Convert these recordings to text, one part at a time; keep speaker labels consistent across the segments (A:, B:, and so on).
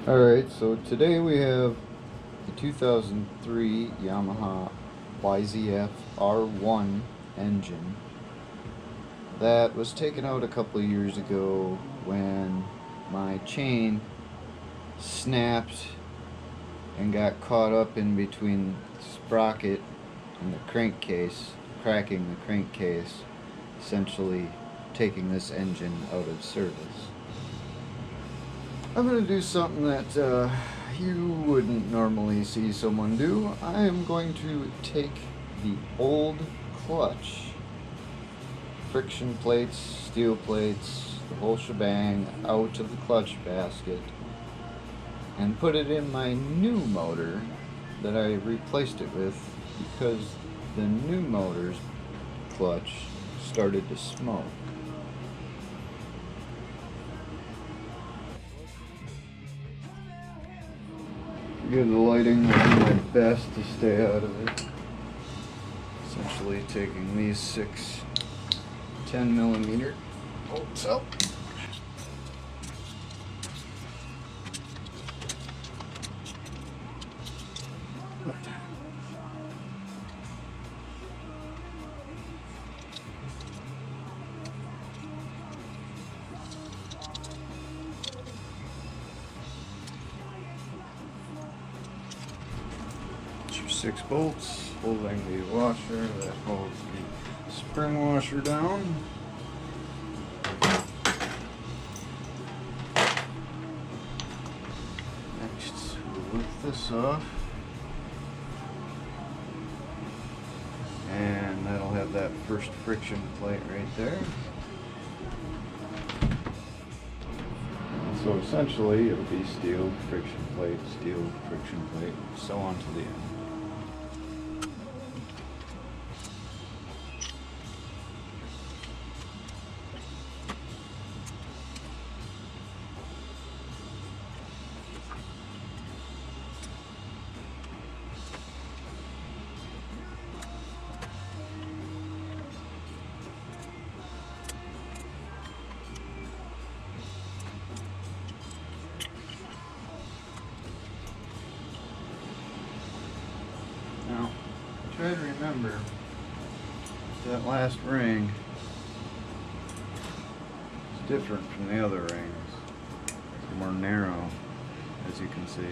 A: Alright, so today we have the 2003 Yamaha YZF-R1 engine that was taken out a couple of years ago when my chain snapped and got caught up in between the sprocket and the crankcase, cracking the crankcase, essentially taking this engine out of service. I'm going to do something that you wouldn't normally see someone do. I am going to take the old clutch, friction plates, steel plates, the whole shebang out of the clutch basket and put it in my new motor that I replaced it with because the new motor's clutch started to smoke. Forgive the lighting, I'll do my best to stay out of it. Essentially taking these 6 10mm bolts out. Your 6 bolts holding the washer that holds the spring washer down. Next, we'll lift this off, and that'll have that first friction plate right there. So essentially, it'll be steel friction plate, so on to the end. Now, try to remember that last ring is different from the other rings. It's more narrow, as you can see.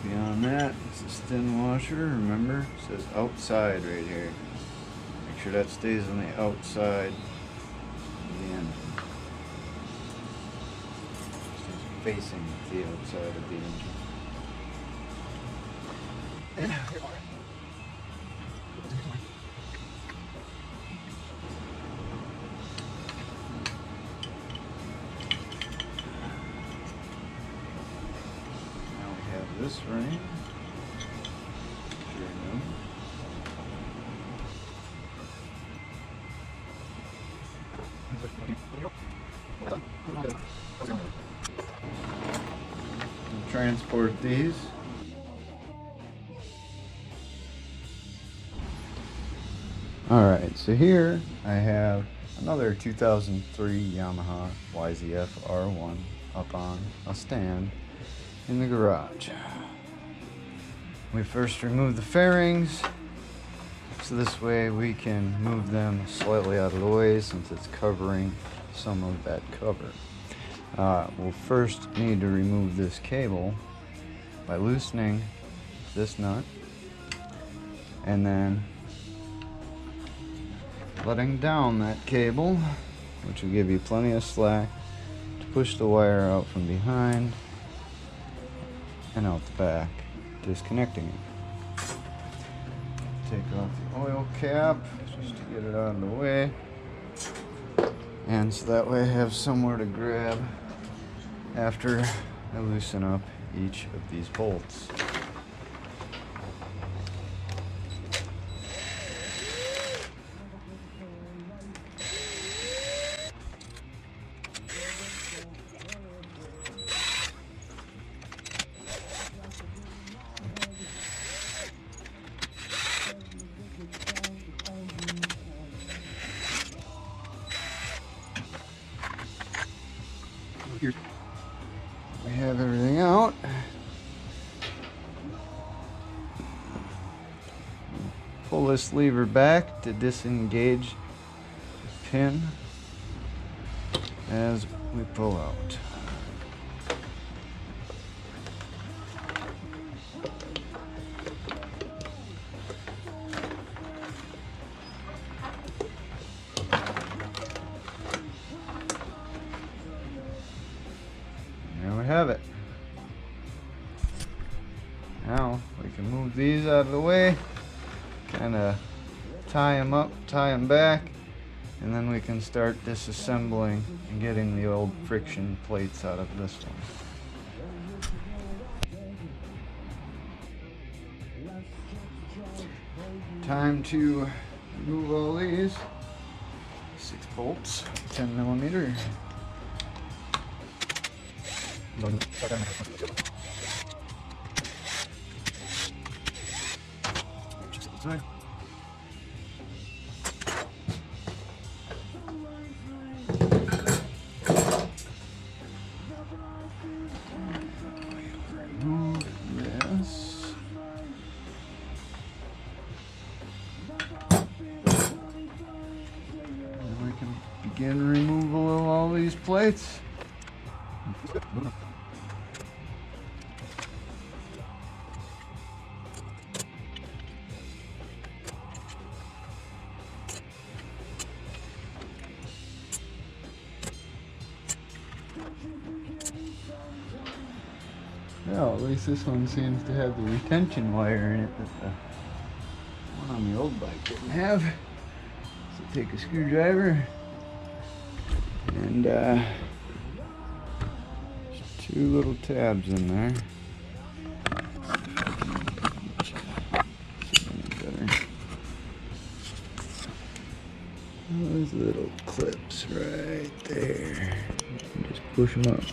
A: Beyond that, it's this thin washer. Remember, it says outside right here. Make sure that stays on the outside of the engine. Stays facing the outside of the engine. Now we have this ring. Transport these. Alright, so here I have another 2003 Yamaha YZF-R1 up on a stand in the garage. We first remove the fairings, so this way we can move them slightly out of the way since it's covering some of that cover. We'll first need to remove this cable by loosening this nut and then letting down that cable, which will give you plenty of slack to push the wire out from behind and out the back, disconnecting it. Take off the oil cap just to get it out of the way, and so that way I have somewhere to grab after I loosen up each of these bolts. pull this lever back to disengage the pin as we pull out. There we have it. Now we can move these out of the way, kind of tie them up, tie them back, and then we can start disassembling and getting the old friction plates out of this one. Time to remove all these. 6 bolts, 10mm. Remove this. And we can begin removal of all these plates. Well, at least this one seems to have the retention wire in it that the one on the old bike didn't have. So take a screwdriver and there's 2 little tabs in there. Those little clips right there. You just push them up.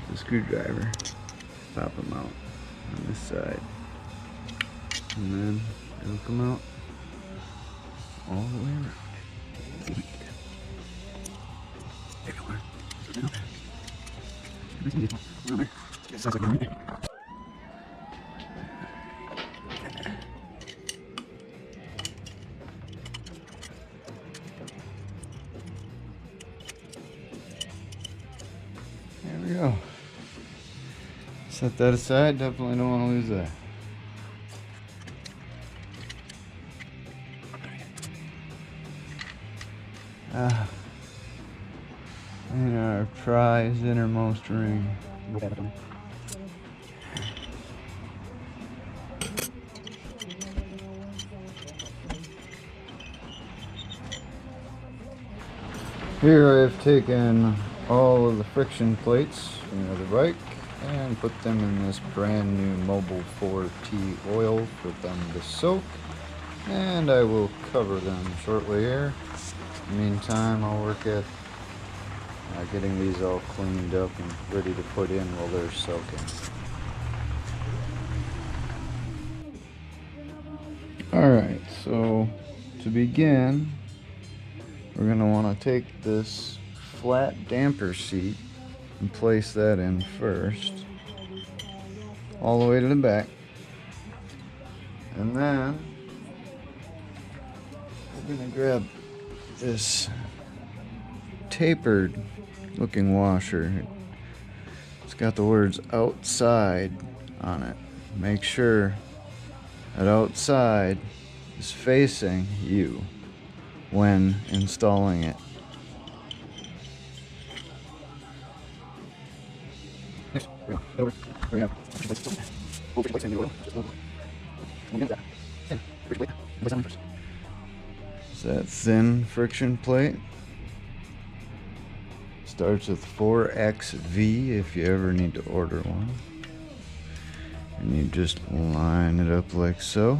A: The screwdriver, pop them out on this side, and then it'll come out all the way around. There we go. Set that aside, definitely don't want to lose that. And our prized innermost ring. Here I've taken all of the friction plates from the other bike and put them in this brand new Mobile 4T oil for them to soak, and I will cover them shortly here. In the meantime, I'll work at getting these all cleaned up and ready to put in while they're soaking. Alright, so to begin, we're going to want to take this flat damper seat and place that in first, all the way to the back. And then we're going to grab this tapered looking washer. It's got the words outside on it. Make sure that outside is facing you when installing it. It's that thin friction plate. Starts with 4XV if you ever need to order one. And you just line it up like so.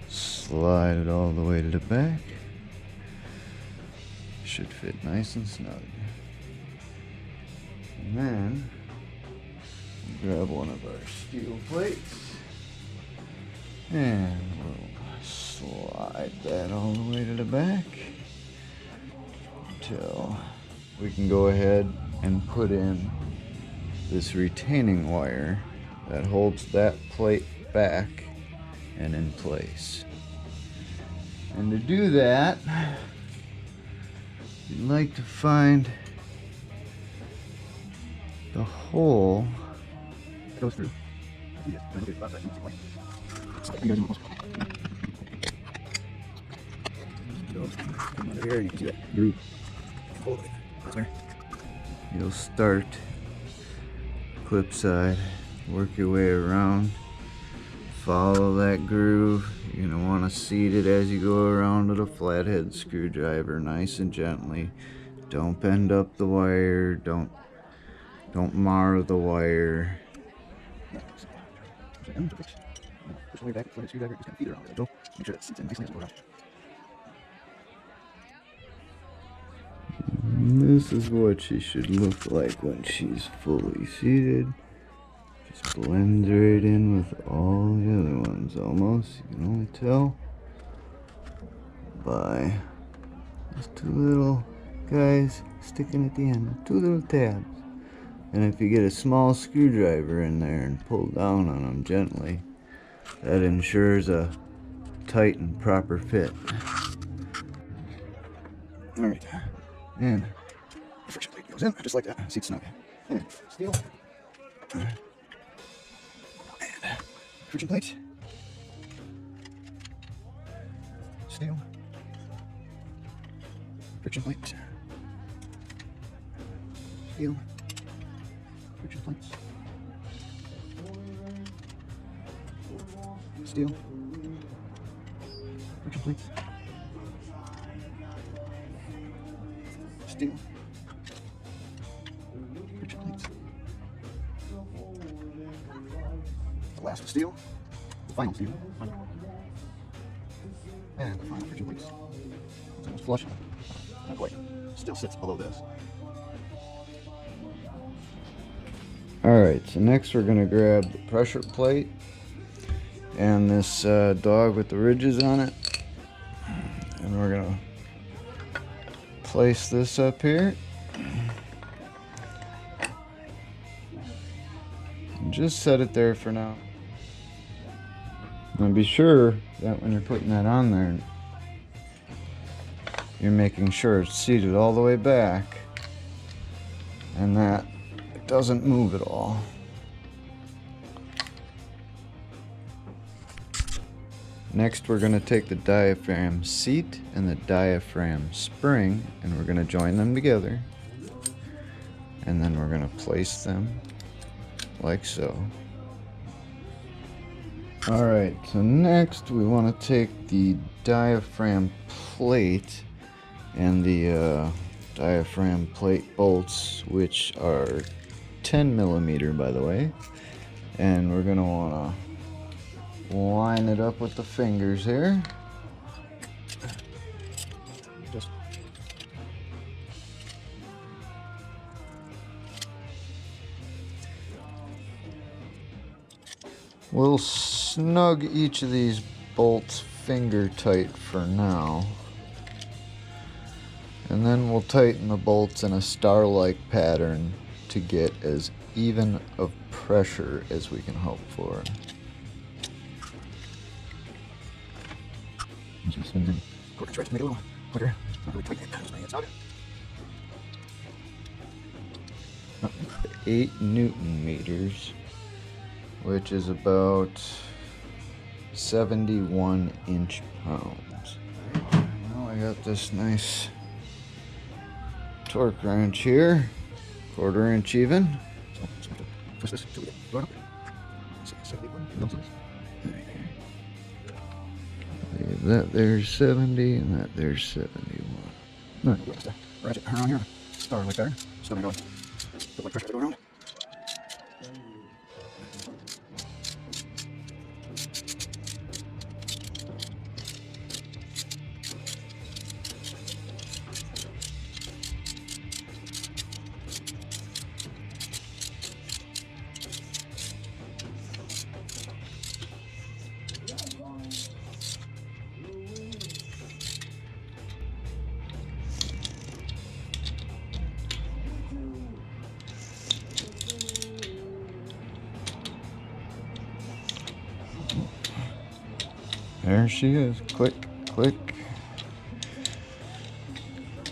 A: Slide it all the way to the back. Should fit nice and snug. And then grab one of our steel plates and we'll slide that all the way to the back until we can go ahead and put in this retaining wire that holds that plate back and in place. And to do that, you'd like to find the hole that goes through. You'll start clip side, work your way around, follow that groove. You're going to want to seat it as you go around with a flathead screwdriver, nice and gently. Don't bend up the wire, don't mar the wire. And this is what she should look like when she's fully seated. Just blends right in with all the other ones almost. You can only tell by those two little guys sticking at the end, two little tabs. And if you get a small screwdriver in there and pull down on them gently, that ensures a tight and proper fit. Alright, and the friction plate goes in just like that. Seat snug. And steel. And friction plate. Steel. Friction plate. Steel. Friction plates. Steel. Friction plates. Steel. Friction plates. The last steel. The final steel. And the final friction plates. It's almost flush. Not quite. Still sits below this. Alright, so next we're going to grab the pressure plate and this dog with the ridges on it. And we're going to place this up here. And just set it there for now. And be sure that when you're putting that on there, you're making sure it's seated all the way back and that it doesn't move at all. Next, we're going to take the diaphragm seat and the diaphragm spring and we're going to join them together. And then we're going to place them like so. Alright, so next we want to take the diaphragm plate and the diaphragm plate bolts, which are 10 millimeter by the way, and we're going to want to line it up with the fingers here. Just we'll snug each of these bolts finger tight for now. And then we'll tighten the bolts in a star-like pattern to get as even of pressure as we can hope for. 8 Newton meters, which is about 71 inch-pounds. Now I got this nice torque wrench here, 1/4 inch even. That there's 70 and that there's 71. Ratchet around here, star like there. Still gonna go. Put my pressure to go around. There she is. Click, click.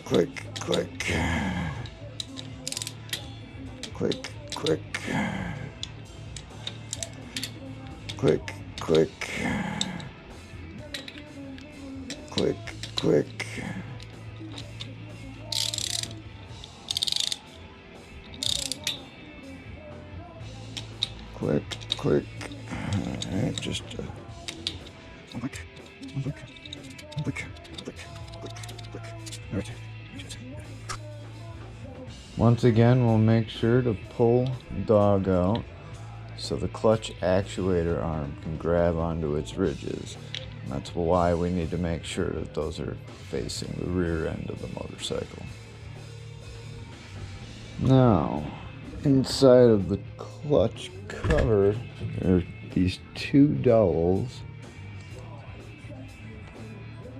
A: Click, click. Click, click. Click, click. Click, click. Click, click. Alright, just click, click, click, click, click, click. Alright. Once again, we'll make sure to pull the dog out so the clutch actuator arm can grab onto its ridges. And that's why we need to make sure that those are facing the rear end of the motorcycle. Now, inside of the clutch cover, there are these two dowels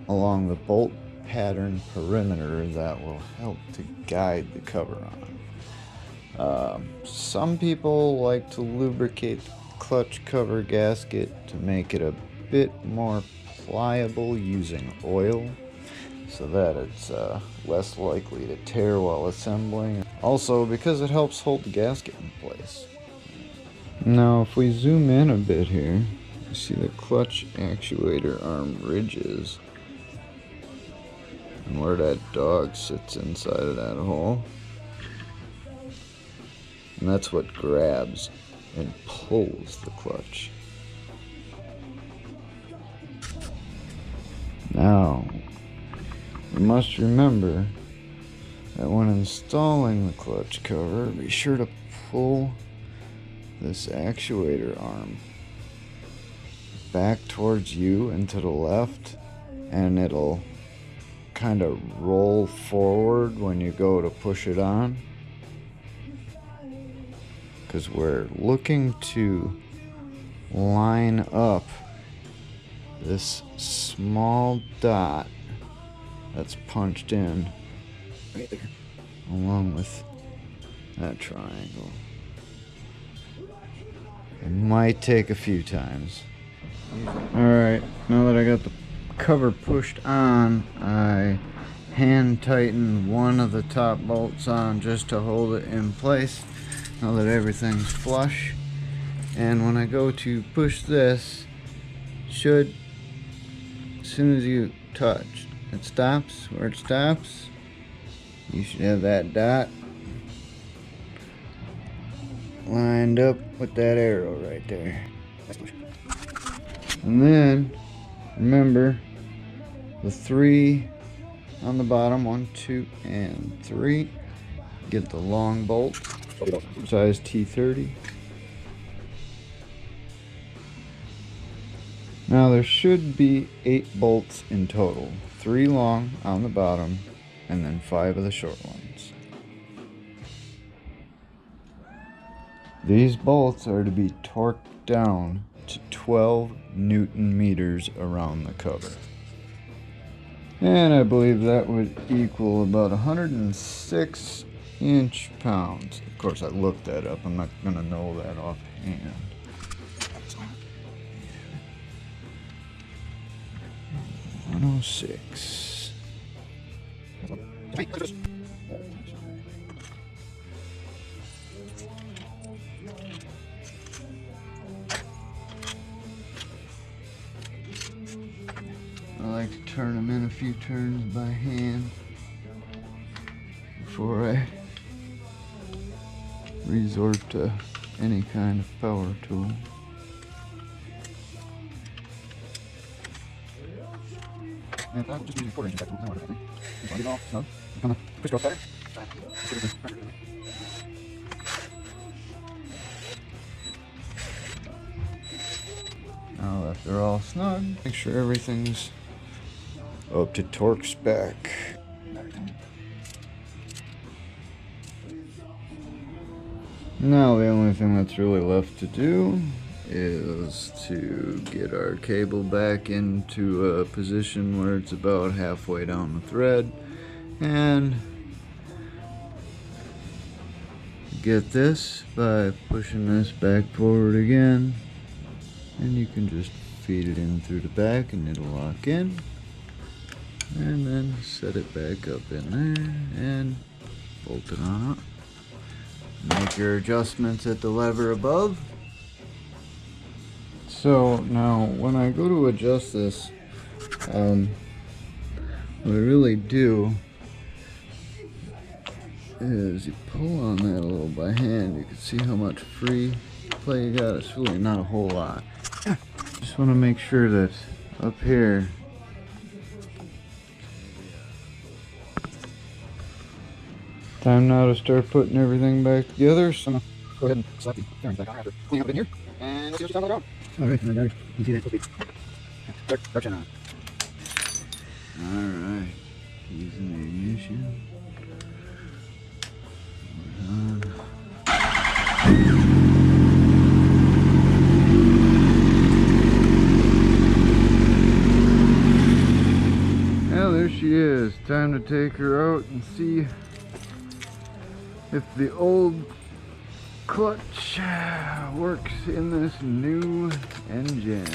A: along the bolt pattern perimeter that will help to guide the cover on. Some people like to lubricate the clutch cover gasket to make it a bit more pliable using oil so that it's less likely to tear while assembling. Also, because it helps hold the gasket in place. Now, if we zoom in a bit here, you see the clutch actuator arm ridges and where that dog sits inside of that hole. And that's what grabs and pulls the clutch. Now, you must remember that when installing the clutch cover, be sure to pull this actuator arm back towards you and to the left, and it'll kind of roll forward when you go to push it on. Because we're looking to line up this small dot that's punched in right there, along with that triangle. It might take a few times. Alright, now that I got the cover pushed on, I hand tighten one of the top bolts on just to hold it in place. Now that everything's flush, and when I go to push this, should, as soon as you touch, it stops. Where it stops, you should have that dot lined up with that arrow right there. And then, remember, the 3 on the bottom, 1, 2, and 3, get the long bolt. Size T30. Now there should be 8 bolts in total. 3 long on the bottom and then 5 of the short ones. These bolts are to be torqued down to 12 Newton meters around the cover. And I believe that would equal about 106 inch-pounds. Of course, I looked that up. I'm not going to know that offhand. 106. I like to turn them in a few turns by hand before I resort to any kind of power tool. And I'm just using 4 inches back tool. Just want it all snug. On the crisscross pattern. Now that they're all snug, make sure everything's up to torque spec. Now the only thing that's really left to do is to get our cable back into a position where it's about halfway down the thread and get this by pushing this back forward again, and you can just feed it in through the back and it'll lock in. And then set it back up in there and bolt it on up. Make your adjustments at the lever above. So now when I go to adjust this, what I really do is you pull on that a little by hand. You can see how much free play you got. It's really not a whole lot. Just want to make sure that up here time now to start putting everything back together. So go ahead and slap the bearings back on after cleaning up in here. And let's see what's down the road. Alright, you can see that foot start on. Alright, using the ignition. Now there she is. Time to take her out and see if the old clutch works in this new engine.